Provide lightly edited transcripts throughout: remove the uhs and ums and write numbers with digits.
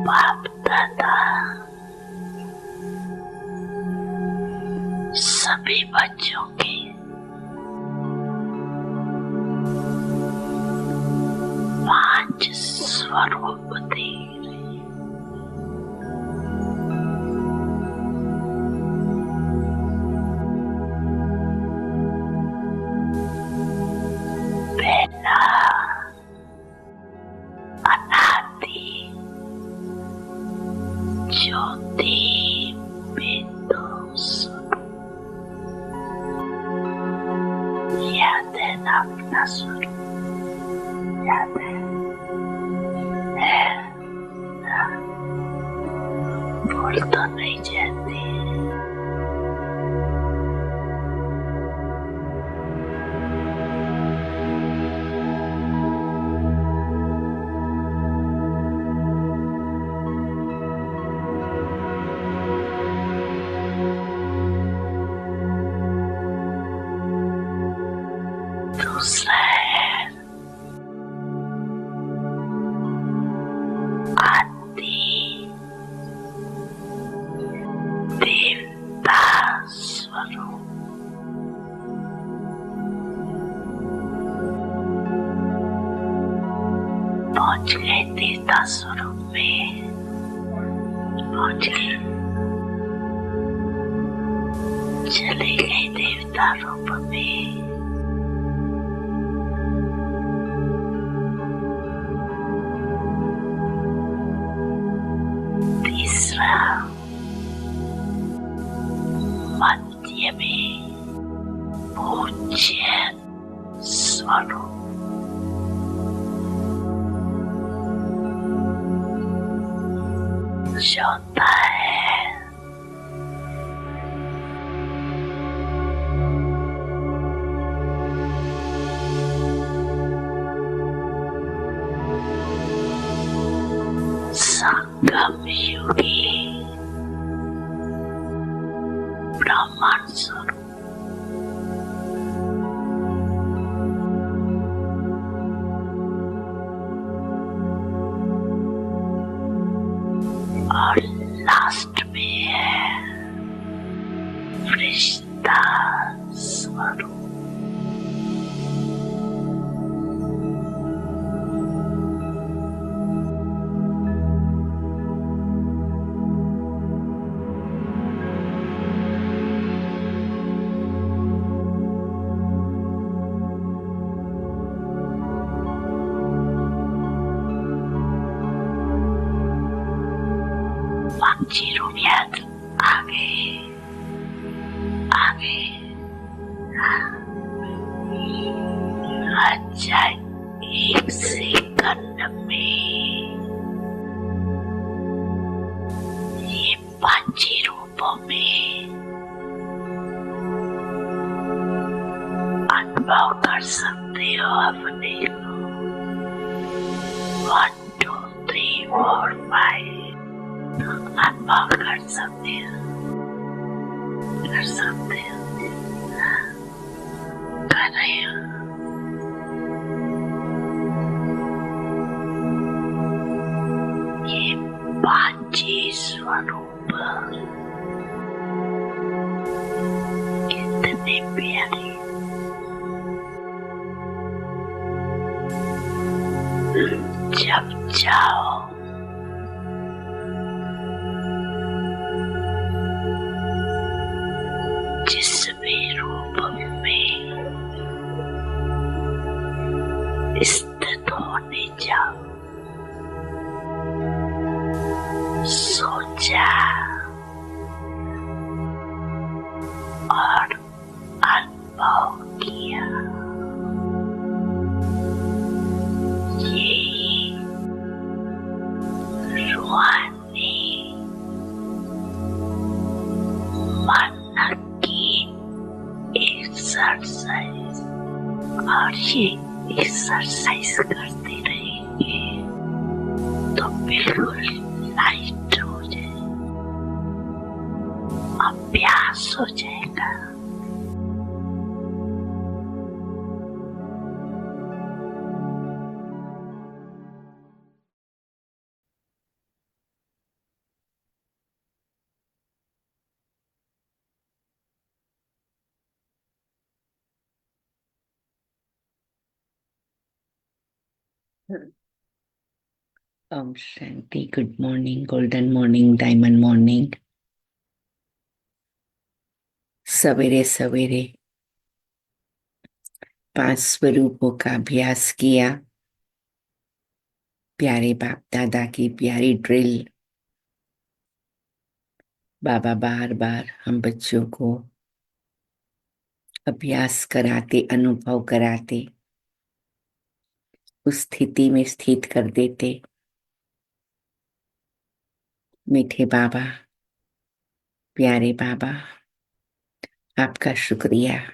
बाप दादा सभी बच्चों के पांच स्वरूप दे रहे। पहला अनादि ज्योति बिंदु स्वरूप। याद है ना अपना स्वरूप? याद है ना? भूल तो नहीं जाती। दूसरा है आदि देवता स्वरूप। पहुंच गए देवता स्वरूप में, पहुंच गए, चले गए देवता रूप में। तीसरा मध्य में पूज्य स्वरूप। चौथा है संगम युगी ब्रह्मांड स्वरूप। और लास्ट में है फरिश्ता स्वरूप। पांची रूपियात आगे आगे। अच्छा, एक सेकंड में ये पांची रूपों में अनुभव कर सकते हो अपने को। 1 2 3 4 5 अनुभव कर सकते हो, कर सकते हो, कर रहे हो। ये पांची स्वरूप कितने प्यारे। जब जाओ जिस भी रूप में स्थित होने जाओ, सोचा और अनुभव किया। ये रूहानी मन की एक्सरसाइज, और ये एक्सरसाइज करते रहेंगे तो बिल्कुल लाइट हो जाए, अभ्यास हो जाएगा। ओम शांति। Good morning, golden morning, diamond morning. सवेरे सवेरे 5 स्वरूपों का अभ्यास किया। प्यारे बाप दादा की प्यारी ड्रिल बाबा बार बार हम बच्चों को अभ्यास कराते, अनुभव कराते, उस स्थिति में स्थित कर देते। मीठे बाबा, प्यारे बाबा, आपका शुक्रिया।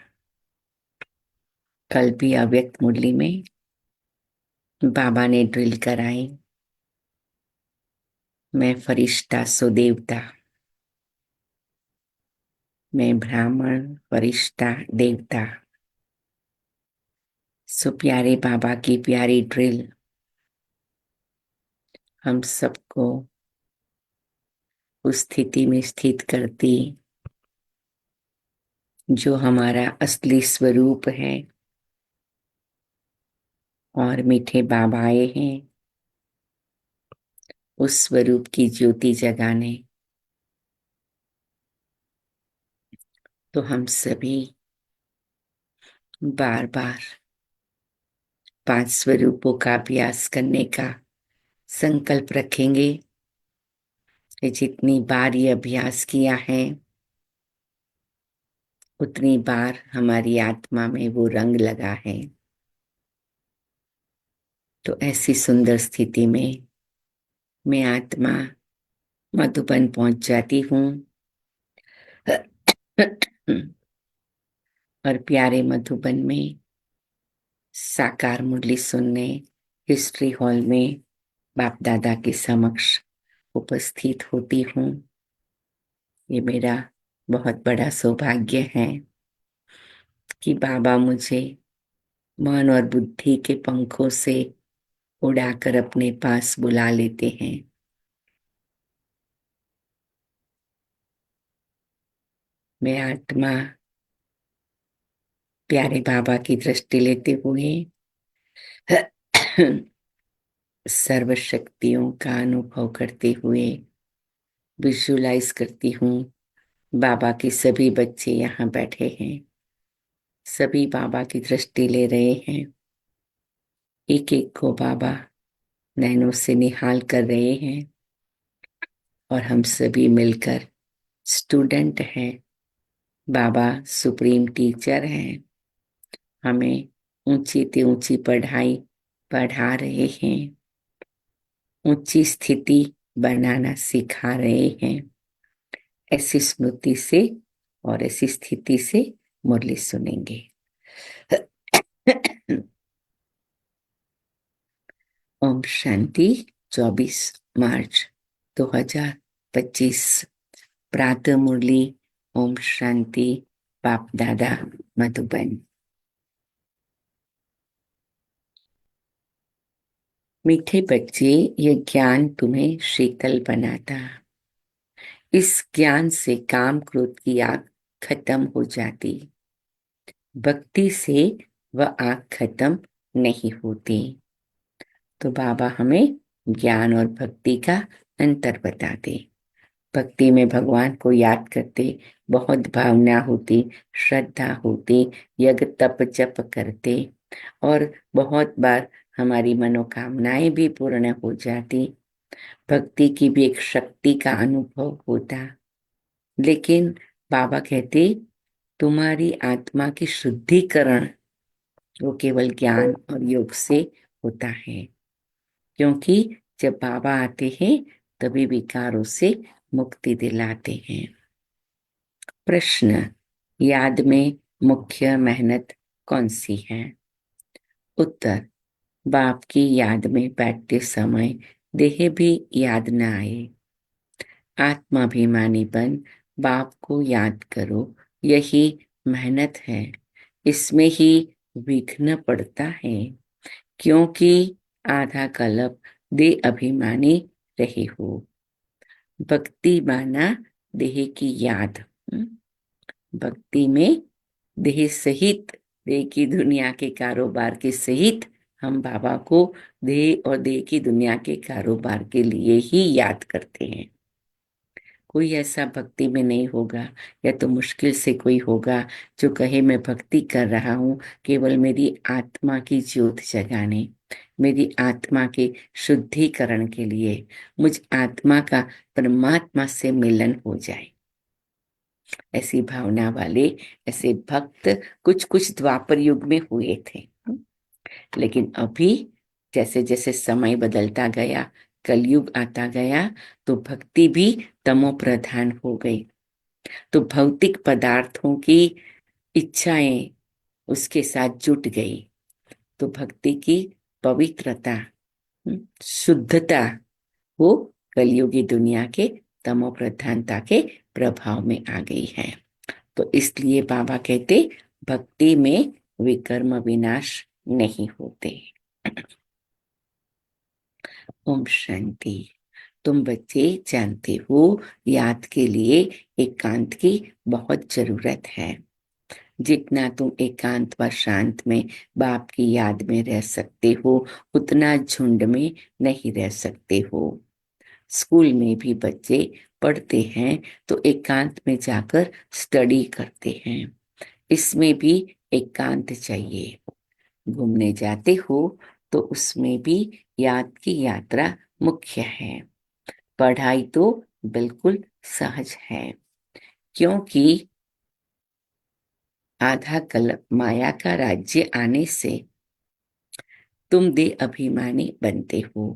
कल भी अव्यक्त मुरली में बाबा ने ड्रिल कराई, मैं फरिश्ता सो देवता, मैं ब्राह्मण फरिश्ता देवता। सो प्यारे बाबा की प्यारी ड्रिल हम सबको उस स्थिति में स्थित करती जो हमारा असली स्वरूप है। और मीठे बाबा आए हैं उस स्वरूप की ज्योति जगाने। तो हम सभी बार बार 5 स्वरूपों का अभ्यास करने का संकल्प रखेंगे कि जितनी बार ये अभ्यास किया है उतनी बार हमारी आत्मा में वो रंग लगा है। तो ऐसी सुंदर स्थिति में मैं आत्मा मधुबन पहुंच जाती हूँ और प्यारे मधुबन में साकार मुरली सुनने हिस्ट्री हॉल में बाप दादा के समक्ष उपस्थित होती हूँ। ये मेरा बहुत बड़ा सौभाग्य है कि बाबा मुझे मन और बुद्धि के पंखों से उड़ाकर अपने पास बुला लेते हैं। मैं आत्मा प्यारे बाबा की दृष्टि लेते हुए सर्व शक्तियों का अनुभव करते हुए विजुलाइज करती हूँ। बाबा के सभी बच्चे यहाँ बैठे हैं, सभी बाबा की दृष्टि ले रहे हैं। एक एक को बाबा नैनों से निहाल कर रहे हैं और हम सभी मिलकर स्टूडेंट हैं। बाबा सुप्रीम टीचर हैं, हमें ऊंची से ऊंची पढ़ाई पढ़ा रहे हैं, ऊंची स्थिति बनाना सिखा रहे हैं। ऐसी स्मृति से और ऐसी स्थिति से मुरली सुनेंगे। ओम शांति। 24 मार्च 2025 प्रातः मुरली। ओम शांति। बाप दादा मधुबन। मीठे बच्चे, ये ज्ञान तुम्हें शीतल बनाता। इस ज्ञान से काम क्रोध की आग खत्म हो जाती। भक्ति से वह आग खत्म नहीं होती। तो बाबा हमें ज्ञान और भक्ति का अंतर बताते। भक्ति में भगवान को याद करते, बहुत भावना होती, श्रद्धा होती, यज्ञ तप जप करते और बहुत बार हमारी मनोकामनाएं भी पूर्ण हो जाती। भक्ति की भी एक शक्ति का अनुभव होता। लेकिन बाबा कहते तुम्हारी आत्मा की शुद्धिकरण वो केवल ज्ञान और योग से होता है। क्योंकि जब बाबा आते हैं तभी विकारों से मुक्ति दिलाते हैं। प्रश्न, याद में मुख्य मेहनत कौन सी है? उत्तर, बाप की याद में बैठते समय देह भी याद न आए। आत्माभिमानी बन बाप को याद करो, यही मेहनत है। इसमें ही विघ्न पड़ता है क्योंकि आधा कल्प देह अभिमानी रहे हो। भक्ति माना देह की याद। भक्ति में देह सहित, देह की दुनिया के कारोबार के सहित हम बाबा को देह और देह की दुनिया के कारोबार के लिए ही याद करते हैं। कोई ऐसा भक्ति में नहीं होगा, या तो मुश्किल से कोई होगा जो कहे मैं भक्ति कर रहा हूँ केवल मेरी आत्मा की ज्योत जगाने, मेरी आत्मा के शुद्धिकरण के लिए, मुझ आत्मा का परमात्मा से मिलन हो जाए। ऐसी भावना वाले ऐसे भक्त कुछ कुछ द्वापर युग में हुए थे। लेकिन अभी जैसे जैसे समय बदलता गया, कलयुग आता गया, तो भक्ति भी तमो प्रधान हो गई। तो भौतिक पदार्थों की इच्छाएं उसके साथ जुट गई। तो भक्ति की पवित्रता, शुद्धता, वो कलयुगी दुनिया के तमो प्रधानता के प्रभाव में आ गई है। तो इसलिए बाबा कहते भक्ति में विकर्म विनाश नहीं होते। ओम शांति। तुम बच्चे जानते हो, याद के लिए एकांत की बहुत जरूरत है। जितना तुम एकांत व शांत में बाप की याद में रह सकते हो, उतना झुंड में नहीं रह सकते हो। स्कूल में भी बच्चे पढ़ते हैं तो एकांत में जाकर स्टडी करते हैं। इसमें भी एकांत चाहिए। घूमने जाते हो तो उसमें भी याद की यात्रा मुख्य है। पढ़ाई तो बिल्कुल सहज है, क्योंकि आधा कल्प माया का राज्य आने से तुम देह अभिमानी बनते हो।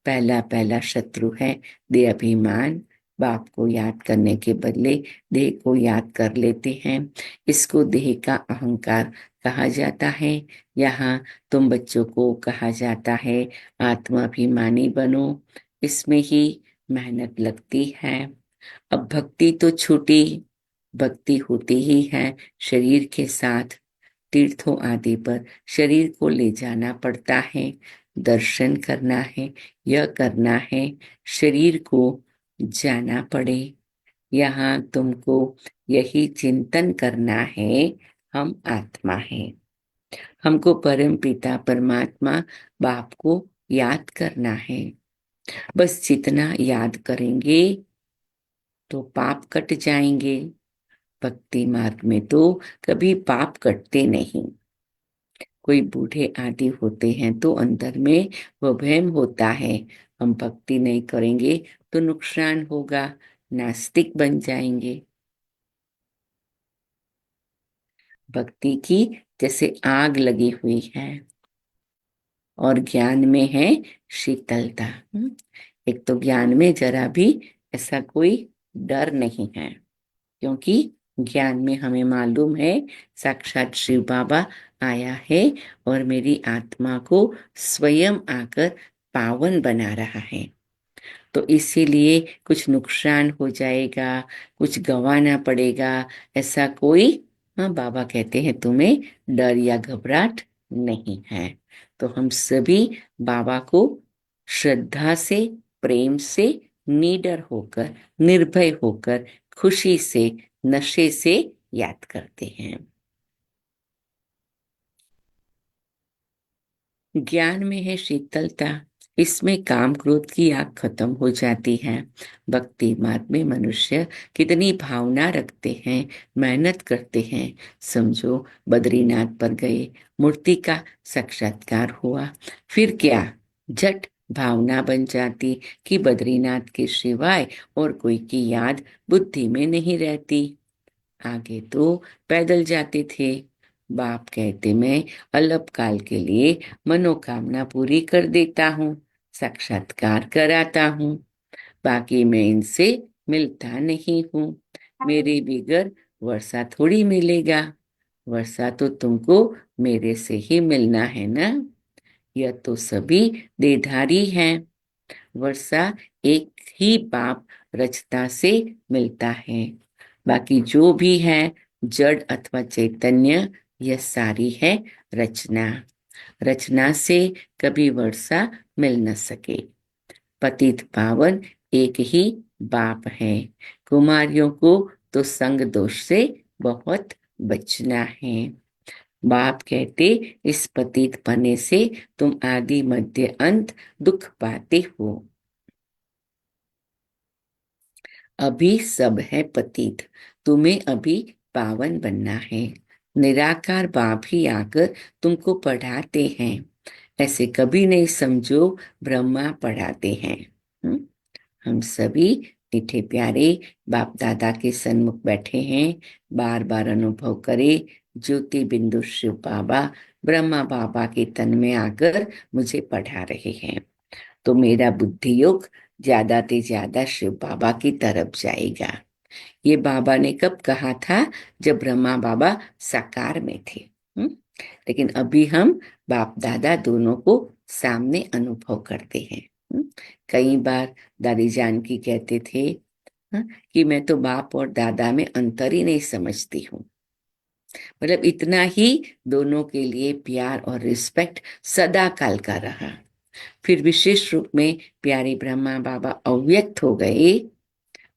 पहला पहला शत्रु है देह अभिमान। बाप को याद करने के बदले देह को याद कर लेते हैं। इसको देह का अहंकार कहा जाता है। यहाँ तुम बच्चों को कहा जाता है आत्माभिमानी बनो। इसमें ही मेहनत लगती है। अब भक्ति तो छूटी, भक्ति होती ही है शरीर के साथ। तीर्थों आदि पर शरीर को ले जाना पड़ता है, दर्शन करना है, यह करना है, शरीर को जाना पड़े। यहाँ तुमको यही चिंतन करना है, हम आत्मा हैं। हमको परम पिता परमात्मा बाप को याद करना है। बस जितना याद करेंगे तो पाप कट जाएंगे। भक्ति मार्ग में तो कभी पाप कटते नहीं। कोई बूढ़े आदि होते हैं तो अंदर में वो वहम होता है, हम भक्ति नहीं करेंगे तो नुकसान होगा, नास्तिक बन जाएंगे। भक्ति की जैसे आग लगी हुई है और ज्ञान में है शीतलता। एक तो ज्ञान में जरा भी ऐसा कोई डर नहीं है, क्योंकि ज्ञान में हमें मालूम है साक्षात शिव बाबा आया है और मेरी आत्मा को स्वयं आकर पावन बना रहा है। तो इसीलिए कुछ नुकसान हो जाएगा, कुछ गंवाना पड़ेगा, ऐसा कोई, हाँ, बाबा कहते हैं तुम्हें डर या घबराहट नहीं है। तो हम सभी बाबा को श्रद्धा से, प्रेम से, निडर होकर, निर्भय होकर, खुशी से, नशे से याद करते हैं। ज्ञान में है शीतलता। इसमें काम क्रोध की आग खत्म हो जाती है। भक्ति मार्ग में मनुष्य कितनी भावना रखते हैं, मेहनत करते हैं। समझो बद्रीनाथ पर गए, मूर्ति का साक्षात्कार हुआ, फिर क्या, झट भावना बन जाती कि बद्रीनाथ के सिवाय और कोई की याद बुद्धि में नहीं रहती। आगे तो पैदल जाते थे। बाप कहते मैं अल्पकाल के लिए मनोकामना पूरी कर देता हूँ, साक्षात्कार कराता हूँ, बाकी मैं इनसे मिलता नहीं हूँ। मेरे बिगर वर्षा थोड़ी मिलेगा। वर्षा तो तुमको मेरे से ही मिलना है ना। यह तो सभी देधारी हैं। वर्षा एक ही बाप रचता से मिलता है। बाकी जो भी है जड़ अथवा चैतन्य, यह सारी है रचना। रचना से कभी वर्षा मिल न सके। पतित पावन एक ही बाप है। कुमारियों को तो संग दोष से बहुत बचना है। बाप कहते, इस पतित पने से तुम आदि मध्य अंत दुख पाते हो। अभी सब है पतित, तुम्हें अभी पावन बनना है। निराकार बाप ही आकर तुमको पढ़ाते हैं, ऐसे कभी नहीं समझो ब्रह्मा पढ़ाते हैं। हम्म? हम सभी मीठे प्यारे बाप दादा के सन्मुख बैठे हैं। बार बार अनुभव करे, ज्योति बिंदु शिव बाबा ब्रह्मा बाबा के तन में आकर मुझे पढ़ा रहे हैं। तो मेरा बुद्धि योग ज्यादा से ज्यादा शिव बाबा की तरफ जाएगा। ये बाबा ने कब कहा था? जब ब्रह्मा बाबा साकार में थे। हम्म? लेकिन अभी हम बाप दादा दोनों को सामने अनुभव करते हैं। हम्म? कई बार दादी जानकी कहते थे, हाँ, कि मैं तो बाप और दादा में अंतर ही नहीं समझती हूँ। मतलब इतना ही दोनों के लिए प्यार और रिस्पेक्ट सदा काल का रहा। फिर विशेष रूप में प्यारे ब्रह्मा बाबा अव्यक्त हो गए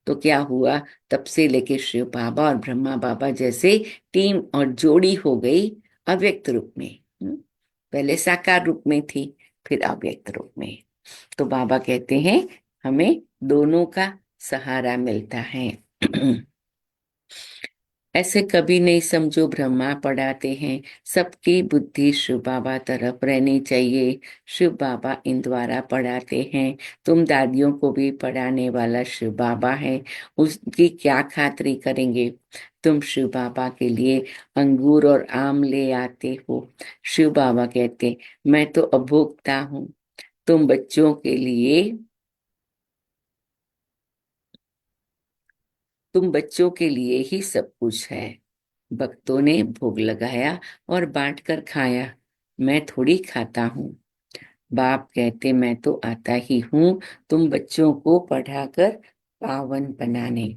तो क्या हुआ? तब से लेके शिव बाबा और ब्रह्मा बाबा जैसे टीम और जोड़ी हो गई अव्यक्त रूप में। पहले साकार रूप में थी, फिर अव्यक्त रूप में। तो बाबा कहते हैं हमें दोनों का सहारा मिलता है। ऐसे कभी नहीं समझो ब्रह्मा पढ़ाते हैं, सबकी बुद्धि शिव बाबा तरफ रहनी चाहिए। शिव बाबा इन द्वारा पढ़ाते हैं। तुम दादियों को भी पढ़ाने वाला शिव बाबा है, उसकी क्या खातिरी करेंगे? तुम शिव बाबा के लिए अंगूर और आम ले आते हो। शिव बाबा कहते, मैं तो अभोक्ता हूँ, तुम बच्चों के लिए तुम बच्चों के लिए ही सब कुछ है। भक्तों ने भोग लगाया और बांट कर खाया, मैं थोड़ी खाता हूँ। बाप कहते, मैं तो आता ही हूँ तुम बच्चों को पढ़ाकर पावन बनाने।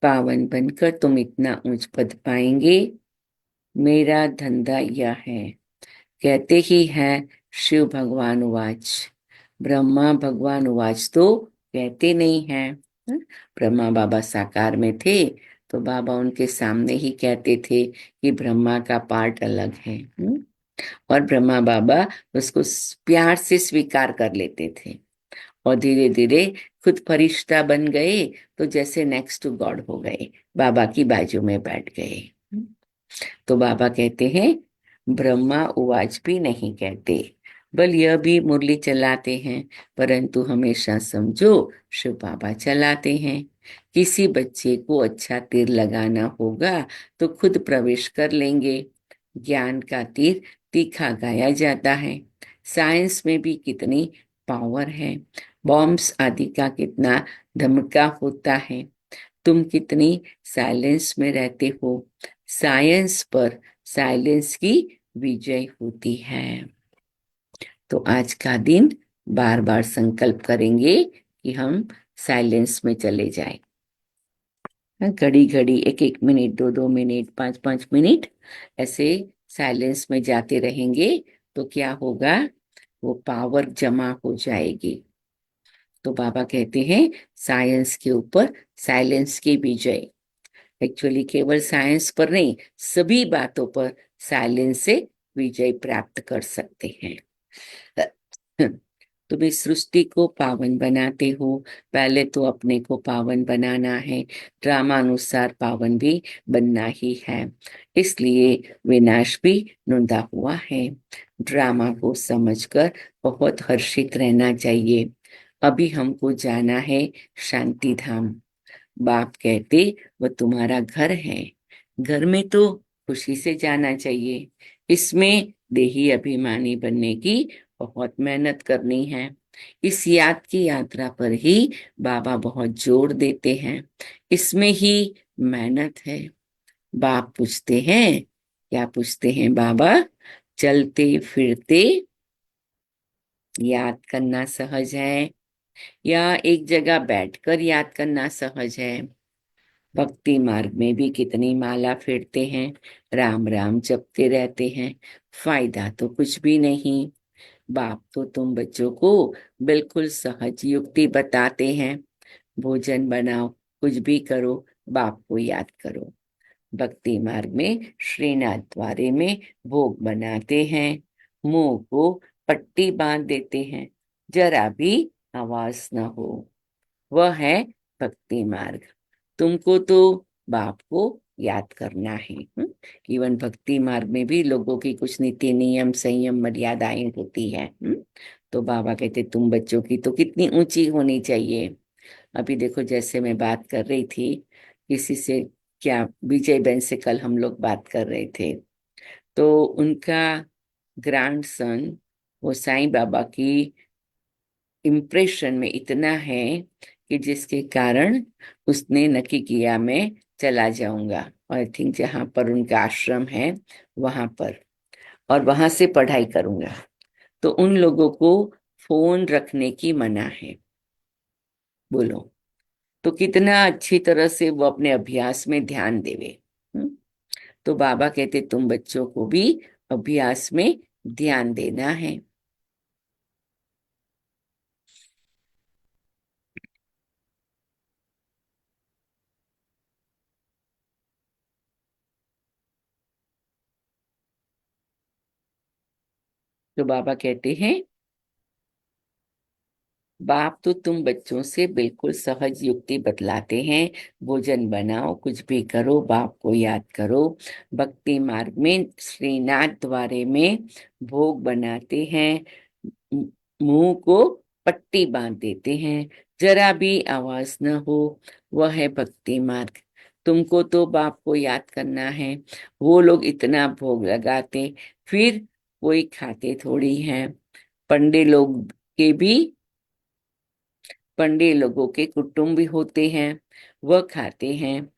पावन बनकर तुम इतना ऊंच पद पाएंगे। मेरा धंधा यह है। कहते ही है शिव भगवान उवाच। ब्रह्मा भगवान उवाच तो कहते नहीं है। ब्रह्मा बाबा साकार में थे तो बाबा उनके सामने ही कहते थे कि ब्रह्मा का पार्ट अलग है। और ब्रह्मा बाबा उसको प्यार से स्वीकार कर लेते थे और धीरे धीरे खुद फरिश्ता बन गए, तो जैसे नेक्स्ट टू गॉड हो गए, बाबा की बाजू में बैठ गए। तो बाबा कहते हैं ब्रह्मा उवाच भी नहीं कहते, बल यह भी मुरली चलाते हैं, परंतु हमेशा समझो शिव बाबा चलाते हैं। किसी बच्चे को अच्छा तीर लगाना होगा तो खुद प्रवेश कर लेंगे। ज्ञान का तीर तीखा गाया जाता है। साइंस में भी कितनी पावर है, बॉम्ब्स आदि का कितना धमका होता है। तुम कितनी साइलेंस में रहते हो। साइंस पर साइलेंस की विजय होती है। तो आज का दिन बार बार संकल्प करेंगे कि हम साइलेंस में चले जाएं। घड़ी घड़ी एक एक मिनट, दो दो मिनट, पांच पांच मिनट ऐसे साइलेंस में जाते रहेंगे तो क्या होगा? वो पावर जमा हो जाएगी। तो बाबा कहते हैं साइंस के ऊपर साइलेंस की विजय। एक्चुअली केवल साइंस पर नहीं, सभी बातों पर साइलेंस से विजय प्राप्त कर सकते हैं। तुम इस सृष्टि को पावन बनाते हो, पहले तो अपने को पावन बनाना है, ड्रामानुसार पावन भी बनना ही है। इसलिए विनाश भी नुंदा हुआ है। ड्रामा को समझकर बहुत हर्षित रहना चाहिए। अभी हमको जाना है शांति धाम। बाप कहते वो तुम्हारा घर है, घर में तो खुशी से जाना चाहिए। इसमें देही अभिमानी बनने की बहुत मेहनत करनी है। इस याद की यात्रा पर ही बाबा बहुत जोर देते हैं। इसमें ही मेहनत है। बाप पूछते हैं, क्या पूछते हैं बाबा? चलते फिरते याद करना सहज है या एक जगह बैठकर याद करना सहज है? भक्ति मार्ग में भी कितनी माला फेरते हैं, राम राम जपते रहते हैं, फायदा तो कुछ भी नहीं। बाप तो तुम बच्चों को बिल्कुल सहज युक्ति बताते हैं। भोजन बनाओ, कुछ भी करो, बाप को याद करो। भक्ति मार्ग में श्रीनाथ द्वारे में भोग बनाते हैं, मुंह को पट्टी बांध देते हैं, जरा भी आवाज न हो। वह है भक्ति मार्ग। तुमको तो बाप को याद करना है। इवन भक्ति मार्ग में भी लोगों की कुछ नीति नियम संयम मर्यादाएं होती है। तो बाबा कहते तुम बच्चों की तो कितनी ऊंची होनी चाहिए। अभी देखो, जैसे मैं बात कर रही थी किसी से, क्या विजय बहन से कल हम लोग बात कर रहे थे, तो उनका ग्रैंडसन वो साईं बाबा की इम्प्रेशन में इतना है कि जिसके कारण उसने नक्की किया मैं चला जाऊंगा, और आई थिंक जहाँ पर उनका आश्रम है वहां पर, और वहां से पढ़ाई करूंगा। तो उन लोगों को फोन रखने की मना है। बोलो, तो कितना अच्छी तरह से वो अपने अभ्यास में ध्यान देवे। हम्म? तो बाबा कहते तुम बच्चों को भी अभ्यास में ध्यान देना है। तो बाबा कहते हैं बाप तो तुम बच्चों से बिल्कुल सहज युक्ति बतलाते हैं। भोजन बनाओ, कुछ भी करो, बाप को याद करो। भक्ति मार्ग में श्रीनाथ द्वारे में भोग बनाते हैं, मुंह को पट्टी बांध देते हैं, जरा भी आवाज न हो। वह है भक्ति मार्ग। तुमको तो बाप को याद करना है। वो लोग इतना भोग लगाते, फिर कोई खाते थोड़ी हैं। पंडे लोग के भी पंडे लोगों के कुटुंब भी होते हैं, वह खाते हैं।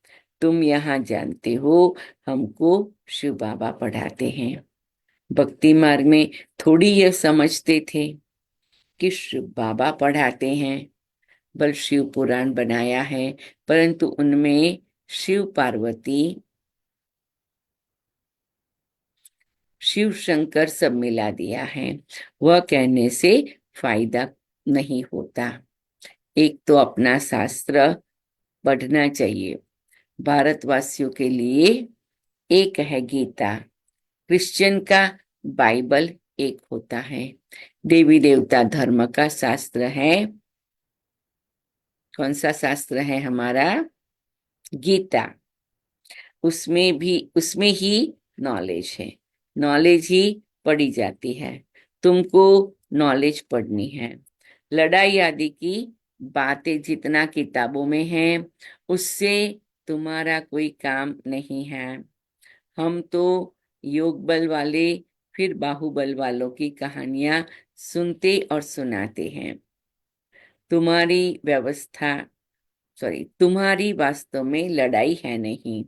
तुम यहाँ जानते हो, हमको शिव बाबा पढ़ाते हैं। भक्ति मार्ग में थोड़ी ये समझते थे कि शिव बाबा पढ़ाते हैं, बल शिव पुराण बनाया है, परंतु उनमें शिव पार्वती शिव शंकर सब मिला दिया है। वह कहने से फायदा नहीं होता। एक तो अपना शास्त्र पढ़ना चाहिए। भारतवासियों के लिए एक है गीता, क्रिश्चियन का बाइबल एक होता है। देवी देवता धर्म का शास्त्र है, कौन सा शास्त्र है हमारा? गीता। उसमें ही नॉलेज है, नॉलेज ही पढ़ी जाती है। तुमको नॉलेज पढ़नी है। लड़ाई आदि की बातें जितना किताबों में है, उससे तुम्हारा कोई काम नहीं है। हम तो योग बल वाले फिर बाहुबल वालों की कहानियां सुनते और सुनाते हैं। तुम्हारी व्यवस्था तुम्हारी वास्तव में लड़ाई है नहीं।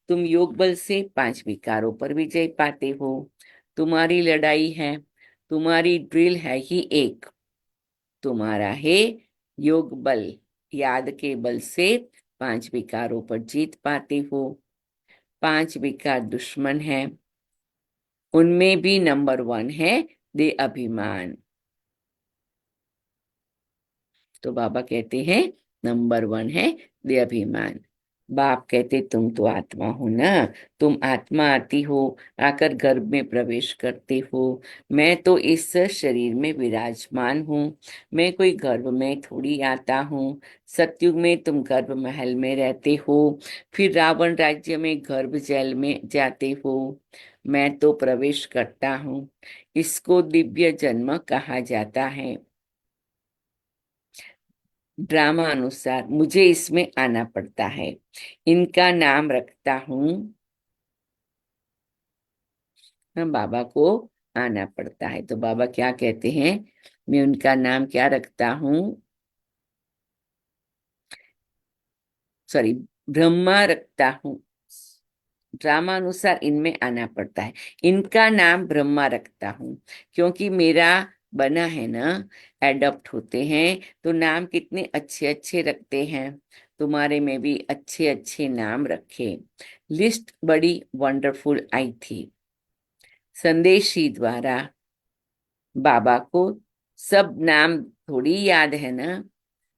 तुम योग बल से 5 विकारों पर विजय पाते हो। तुम्हारी लड़ाई है, तुम्हारी ड्रिल है ही एक, तुम्हारा है योग बल। याद के बल से 5 विकारों पर जीत पाते हो। 5 विकार दुश्मन है, उनमें भी नंबर 1 है दे अभिमान। तो बाबा कहते हैं नंबर 1 है दे अभिमान। बाप कहते तुम तो आत्मा हो ना, तुम आत्मा आती हो, आकर गर्भ में प्रवेश करते हो। मैं तो इस शरीर में विराजमान हूँ, मैं कोई गर्भ में थोड़ी आता हूँ। सतयुग में तुम गर्भ महल में रहते हो, फिर रावण राज्य में गर्भ जल में जाते हो। मैं तो प्रवेश करता हूँ, इसको दिव्य जन्म कहा जाता है। ड्रामा अनुसार मुझे इसमें आना पड़ता है, इनका नाम रखता हूँ। हम बाबा को आना पड़ता है, तो बाबा क्या कहते हैं, मैं उनका नाम क्या रखता हूँ, सॉरी, ब्रह्मा रखता हूँ। ड्रामा अनुसार इनमें आना पड़ता है, इनका नाम ब्रह्मा रखता हूँ। क्योंकि मेरा बना है ना, एडॉप्ट होते हैं तो नाम कितने अच्छे अच्छे रखते हैं। तुम्हारे में भी अच्छे अच्छे नाम रखे। लिस्ट बड़ी वंडरफुल आई थी संदेशी द्वारा। बाबा को सब नाम थोड़ी याद है ना,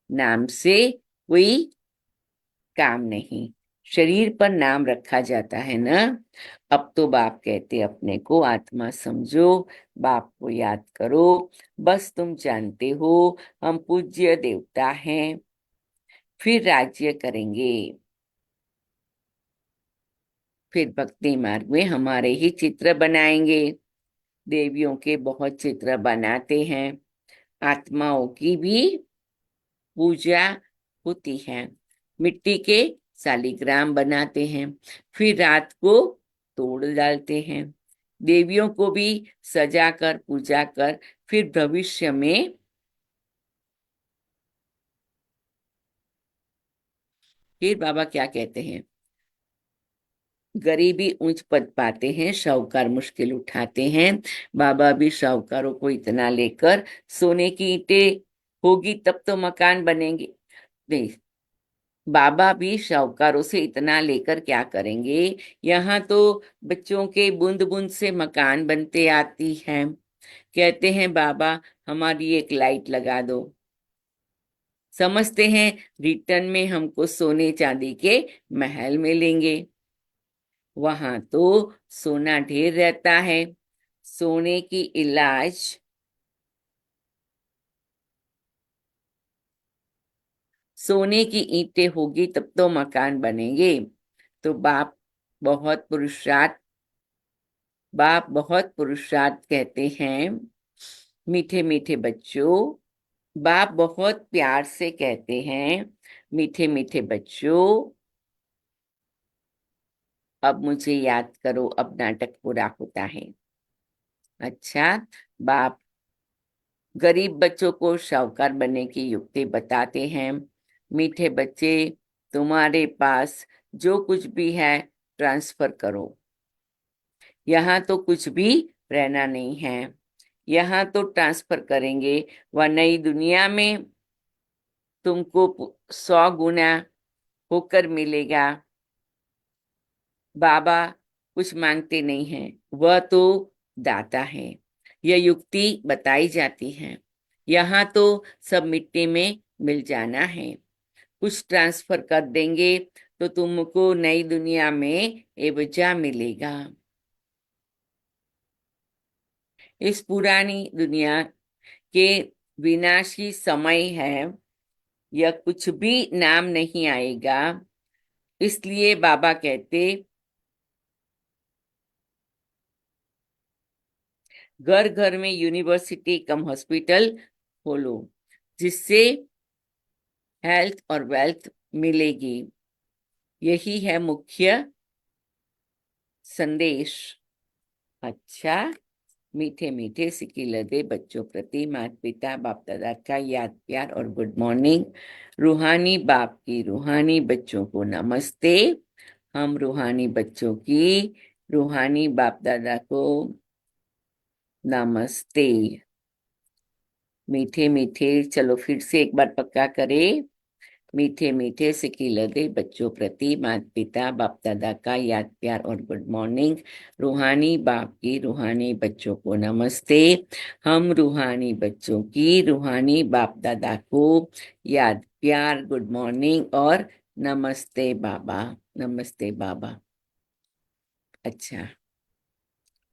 नाम से कोई काम नहीं। शरीर पर नाम रखा जाता है ना। अब तो बाप कहते अपने को आत्मा समझो, बाप को याद करो। बस तुम जानते हो हम पूज्य देवता हैं, फिर राज्य करेंगे। फिर भक्ति मार्ग में हमारे ही चित्र बनाएंगे। देवियों के बहुत चित्र बनाते हैं, आत्माओं की भी पूजा होती है। मिट्टी के शालिग्राम बनाते हैं, फिर रात को तोड़ डालते हैं। देवियों को भी सजा कर पूजा कर फिर भविष्य में, फिर बाबा क्या कहते हैं, गरीबी ऊंच पद पाते हैं, शाहूकार मुश्किल उठाते हैं। बाबा भी शाहूकारों को इतना लेकर, सोने की ईंटें होगी तब तो मकान बनेंगे। नहीं, बाबा भी शाहूकारों से इतना लेकर क्या करेंगे। यहाँ तो बच्चों के बूंद बूंद से मकान बनते आती हैं। कहते हैं बाबा हमारी एक लाइट लगा दो, समझते हैं रिटर्न में हमको सोने चांदी के महल मिलेंगे। वहां तो सोना ढेर रहता है। सोने की इलाज, सोने की ईंटें होगी तब तो मकान बनेंगे। तो बहुत पुरुषार्थ बाप बहुत पुरुषार्थ कहते हैं। मीठे मीठे बच्चों, बाप बहुत प्यार से कहते हैं, मीठे मीठे बच्चों, अब मुझे याद करो, अब नाटक पूरा होता है। अच्छा, बाप गरीब बच्चों को शाहूकार बनने की युक्ति बताते हैं। मीठे बच्चे, तुम्हारे पास जो कुछ भी है ट्रांसफर करो। यहाँ तो कुछ भी रहना नहीं है, यहाँ तो ट्रांसफर करेंगे। वह नई दुनिया में तुमको 100 गुना होकर मिलेगा। बाबा कुछ मांगते नहीं हैं, वह तो दाता है। यह युक्ति बताई जाती है। यहाँ तो सब मिट्टी में मिल जाना है, कुछ ट्रांसफर कर देंगे तो तुमको नई दुनिया में एवजा मिलेगा। इस पुरानी दुनिया के विनाशी समय है, यह कुछ भी नाम नहीं आएगा। इसलिए बाबा कहते घर घर में यूनिवर्सिटी कम हॉस्पिटल खोलो, जिससे हेल्थ और वेल्थ मिलेगी। यही है मुख्य संदेश। अच्छा, मीठे मीठे सिकी लदे बच्चों प्रति माता पिता बाप दादा का याद प्यार और गुड मॉर्निंग। रूहानी बाप की रूहानी बच्चों को नमस्ते। हम रूहानी बच्चों की रूहानी बाप दादा को नमस्ते। मीठे मीठे, चलो फिर से एक बार पक्का करें। मीठे मीठे सिकी लदे बच्चों प्रति माता पिता बाप दादा का याद प्यार और गुड मॉर्निंग। रूहानी बाप की रूहानी बच्चों को नमस्ते। हम रूहानी बच्चों की रूहानी बाप दादा को याद प्यार, गुड मॉर्निंग और नमस्ते बाबा। नमस्ते बाबा। अच्छा,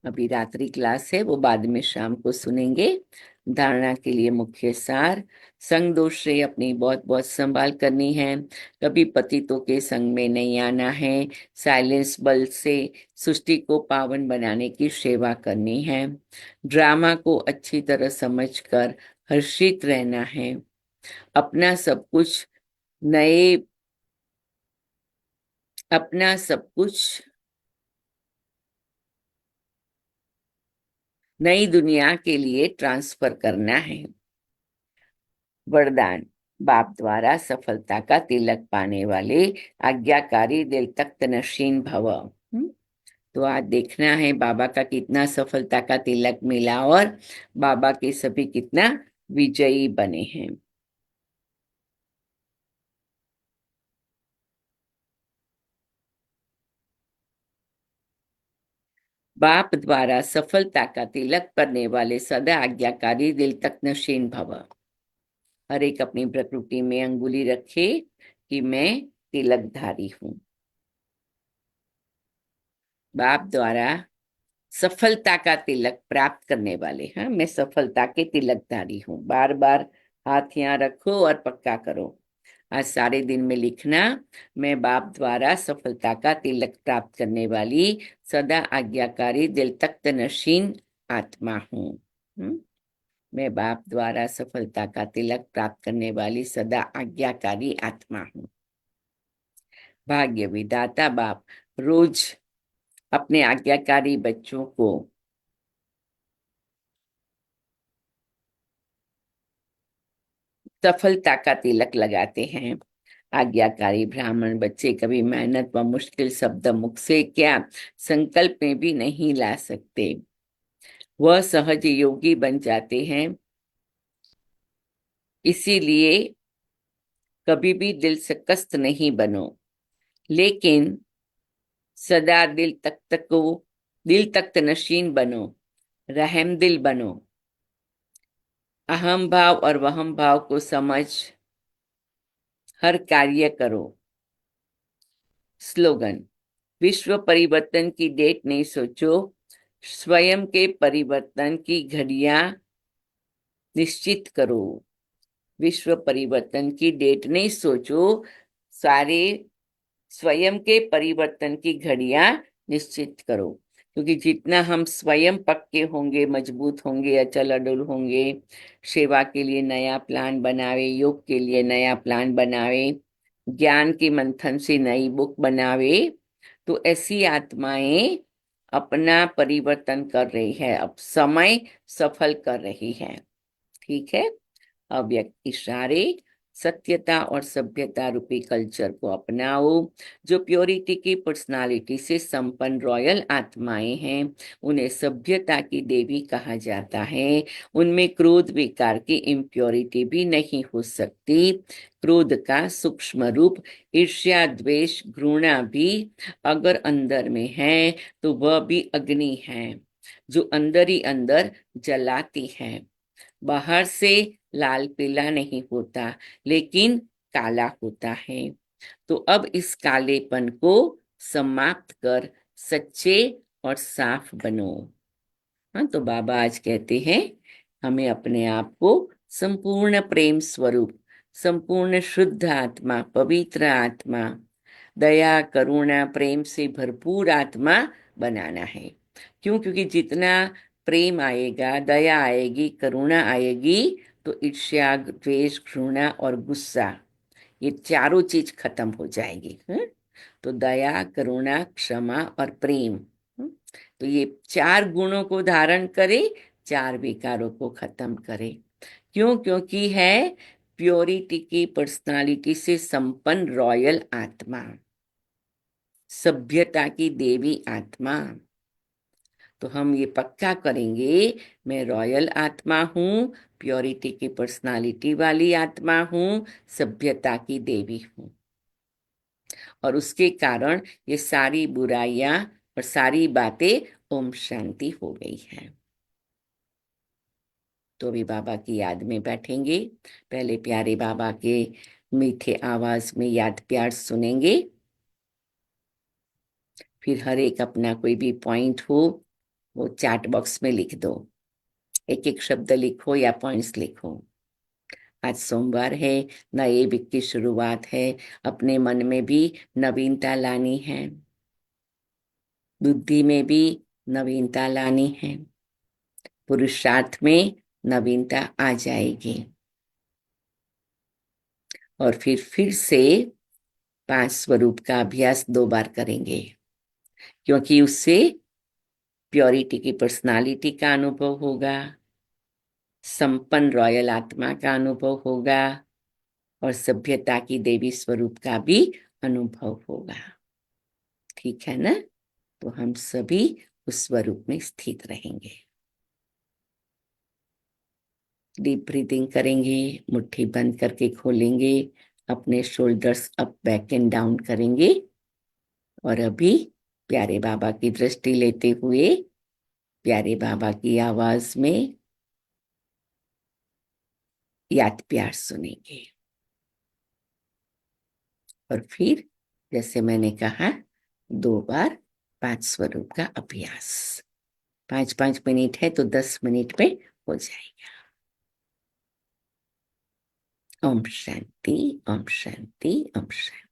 अभी रात्रि क्लास है, वो बाद में शाम को सुनेंगे। धारणा के लिए मुख्य सार, संग दोष से अपनी बहुत बहुत संभाल करनी है। कभी पतितों के संग में नहीं आना है। साइलेंस बल से सृष्टि को पावन बनाने की सेवा करनी है। ड्रामा को अच्छी तरह समझकर हर्षित रहना है। अपना सब कुछ नए अपना सब कुछ नई दुनिया के लिए ट्रांसफर करना है। वरदान, बाप द्वारा सफलता का तिलक पाने वाले आज्ञाकारी दिल तख्त नशीन भव। तो आज देखना है बाबा का कितना सफलता का तिलक मिला और बाबा के सभी कितना विजयी बने हैं। बाप द्वारा सफलता का तिलक करने वाले सदा आज्ञाकारी दिल तक नशीन भव। हर एक अपनी प्रकृति में अंगुली रखे कि मैं तिलकधारी हूं। बाप द्वारा सफलता का तिलक प्राप्त करने वाले। हाँ, मैं सफलता के तिलकधारी हूँ। बार बार हाथ यहाँ रखो और पक्का करो। आज सारे दिन में लिखना, मैं बाप द्वारा सफलता का तिलक प्राप्त करने वाली सदा आज्ञाकारी दिल तख्त नशीन आत्मा हूँ। मैं बाप द्वारा सफलता का तिलक प्राप्त करने वाली सदा आज्ञाकारी आत्मा हूँ। भाग्य विधाता बाप रोज अपने आज्ञाकारी बच्चों को सफलता का तिलक लगाते हैं। आज्ञाकारी ब्राह्मण बच्चे कभी मेहनत व मुश्किल शब्द मुख से क्या संकल्प में भी नहीं ला सकते। वह सहज योगी बन जाते हैं। इसीलिए कभी भी दिल से कष्ट नहीं बनो, लेकिन सदा दिल तख्त नशीन बनो, रहम दिल बनो। अहम भाव और वहम भाव को समझ हर कार्य करो। स्लोगन, विश्व परिवर्तन की डेट नहीं सोचो, स्वयं के परिवर्तन की घड़ियां निश्चित करो। विश्व परिवर्तन की डेट नहीं सोचो, सारे स्वयं के परिवर्तन की घड़ियां निश्चित करो। क्योंकि जितना हम स्वयं पक्के होंगे, मजबूत होंगे, अचल अडुल होंगे, सेवा के लिए नया प्लान बनावे, योग के लिए नया प्लान बनावे, ज्ञान के मंथन से नई बुक बनावे, तो ऐसी आत्माएं अपना परिवर्तन कर रही है, अब समय सफल कर रही है। ठीक है। अव्यक्त इशारे, सत्यता और सभ्यता रूपी कल्चर को अपनाओ। जो प्योरिटी की पर्सनालिटी से संपन्न रॉयल आत्माएं हैं, उन्हें सभ्यता की देवी कहा जाता है। उनमें क्रोध विकार की इम्प्योरिटी भी नहीं हो सकती। क्रोध का सूक्ष्म रूप ईर्ष्या द्वेष घृणा भी अगर अंदर में है तो वह भी अग्नि है, जो अंदर ही अंदर जलाती है। बाहर से लाल पीला नहीं होता, लेकिन काला होता है। तो अब इस कालेपन को समाप्त कर सच्चे और साफ बनो। हाँ, तो बाबा आज कहते हैं हमें अपने आप को संपूर्ण प्रेम स्वरूप, संपूर्ण शुद्ध आत्मा, पवित्र आत्मा, दया करुणा प्रेम से भरपूर आत्मा बनाना है। क्यों? क्योंकि जितना प्रेम आएगा, दया आएगी, करुणा आएगी, तो ईर्ष्या द्वेष घृणा और गुस्सा, ये चारों चीज खत्म हो जाएगी। तो दया करुणा क्षमा और प्रेम, तो ये चार गुणों को धारण करे, चार विकारों को खत्म करे। क्यों? क्योंकि है प्योरिटी की पर्सनालिटी से संपन्न रॉयल आत्मा, सभ्यता की देवी आत्मा। तो हम ये पक्का करेंगे, मैं रॉयल आत्मा हूँ, प्योरिटी की पर्सनालिटी वाली आत्मा हूँ, सभ्यता की देवी हूँ। और उसके कारण ये सारी बुराइयां और सारी बातें ओम शांति हो गई है। तो अभी बाबा की याद में बैठेंगे। पहले प्यारे बाबा के मीठे आवाज में याद प्यार सुनेंगे। फिर हर एक अपना कोई भी पॉइंट हो वो चैट बॉक्स में लिख दो, एक एक शब्द लिखो या पॉइंट्स लिखो। आज सोमवार है, नए वीक की शुरुआत है, अपने मन में भी नवीनता लानी है, बुद्धि में भी नवीनता लानी है, पुरुषार्थ में नवीनता आ जाएगी। और फिर से 5 स्वरूप का अभ्यास 2 बार करेंगे, क्योंकि उससे प्योरिटी की पर्सनालिटी का अनुभव होगा, संपन्न रॉयल आत्मा का अनुभव होगा और सभ्यता की देवी स्वरूप का भी अनुभव होगा। ठीक है ना? तो हम सभी उस स्वरूप में स्थित रहेंगे। डीप ब्रीदिंग करेंगे, मुट्ठी बंद करके खोलेंगे, अपने shoulders up back and down करेंगे। और अभी प्यारे बाबा की दृष्टि लेते हुए प्यारे बाबा की आवाज में याद प्यार सुनेंगे। और फिर जैसे मैंने कहा 2 बार पांच स्वरूप का अभ्यास। 5-5 मिनट है तो 10 मिनट पे हो जाएगा। ओम शांति, ओम शांति, ओम शांति।